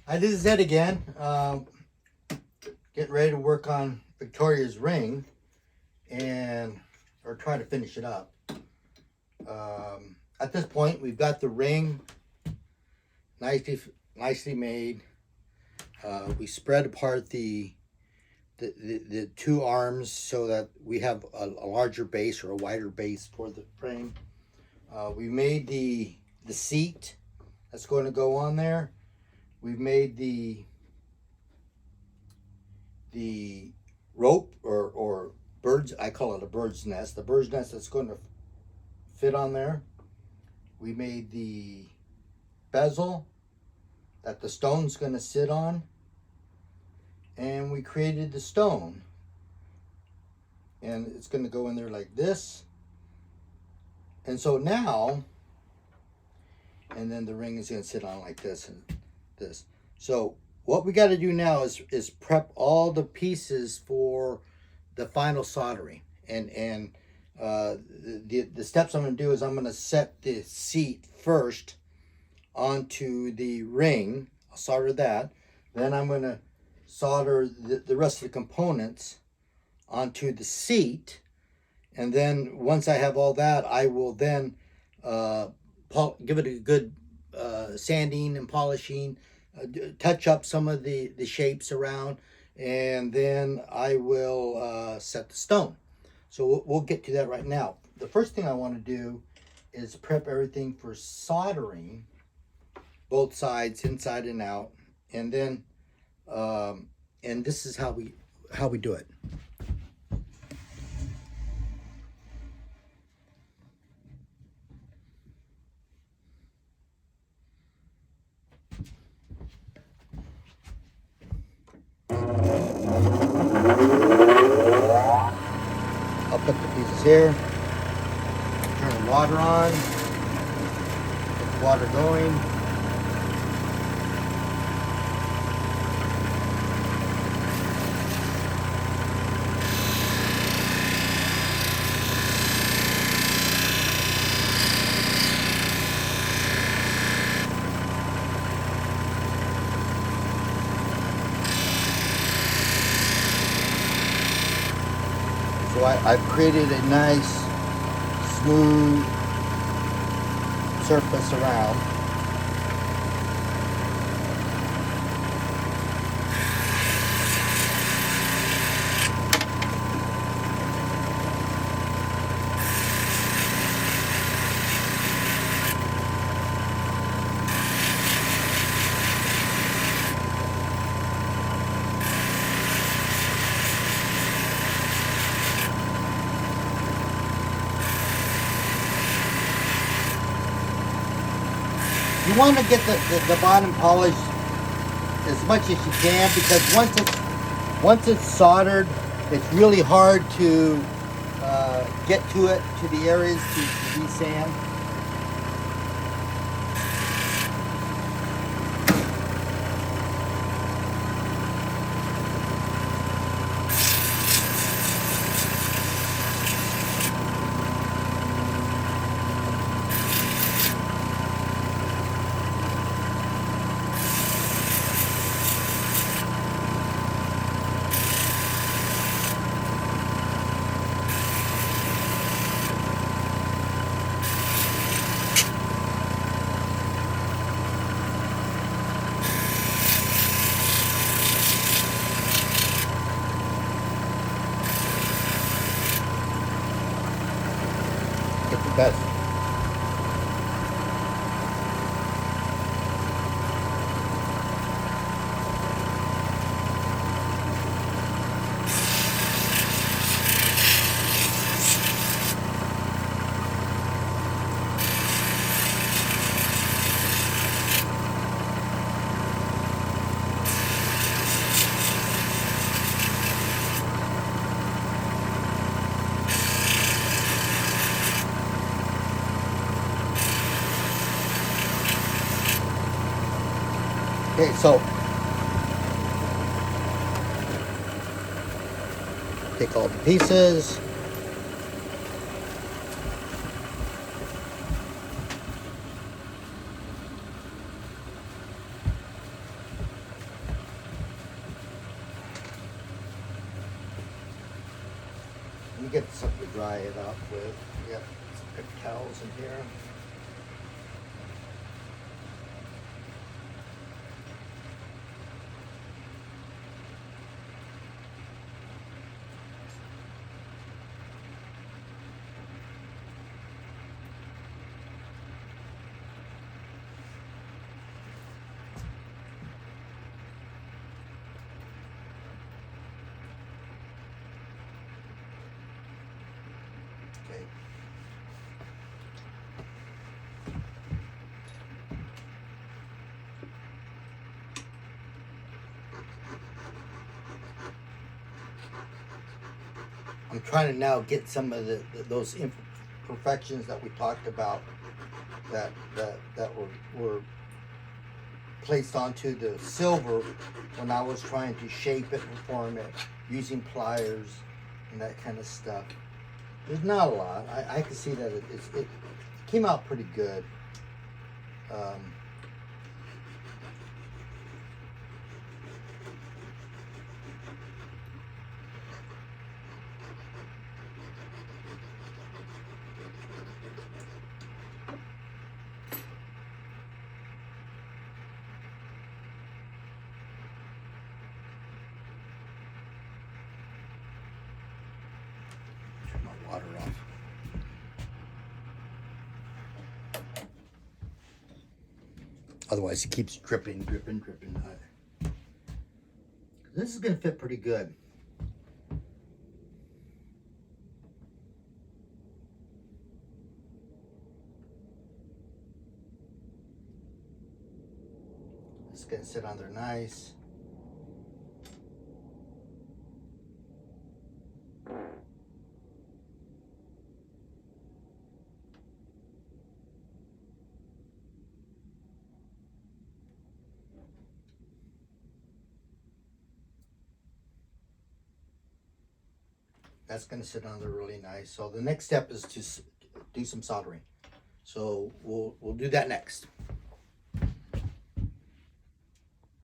Hi, this is Ed again. Getting ready to work on Victoria's ring, or try to finish it up. At this point, we've got the ring nicely made. We spread apart the two arms so that we have a larger base or a wider base for the frame. We made the seat that's going to go on there. We've made the rope or birds, I call it a bird's nest, the bird's nest that's going to fit on there. We made the bezel that the stone's going to sit on, and we created the stone, and it's going to go in there like this. And so now, and then the ring is going to sit on like this and this. So what we got to do now is prep all the pieces for the final soldering. And the steps I'm going to do is I'm going to set the seat first onto the ring. I'll solder that. Then I'm going to solder the rest of the components onto the seat. And then once I have all that, I will then give it a good sanding and polishing, touch up some of the shapes around, and then I will set the stone. So we'll get to that right now. The first thing I want to do is prep everything for soldering, both sides, inside and out, and then and this is how we do it. I'll put the pieces here, turn the water on, get the water going. So I've created a nice, smooth surface around. You want to get the bottom polished as much as you can, because once it's soldered, it's really hard to get to it, to the areas to desand. Get the best. Okay, so take all the pieces. you get something to dry it up with. We got some paper towels in here. Okay. I'm trying to now get some of those imperfections that we talked about that were placed onto the silver when I was trying to shape it and form it using pliers and that kind of stuff. There's not a lot. I can see that it came out pretty good. Turn my water off. Otherwise, it keeps dripping. This is going to fit pretty good. It's going to sit on there nice. That's going to sit on there really nice. So the next step is to do some soldering. So we'll do that next.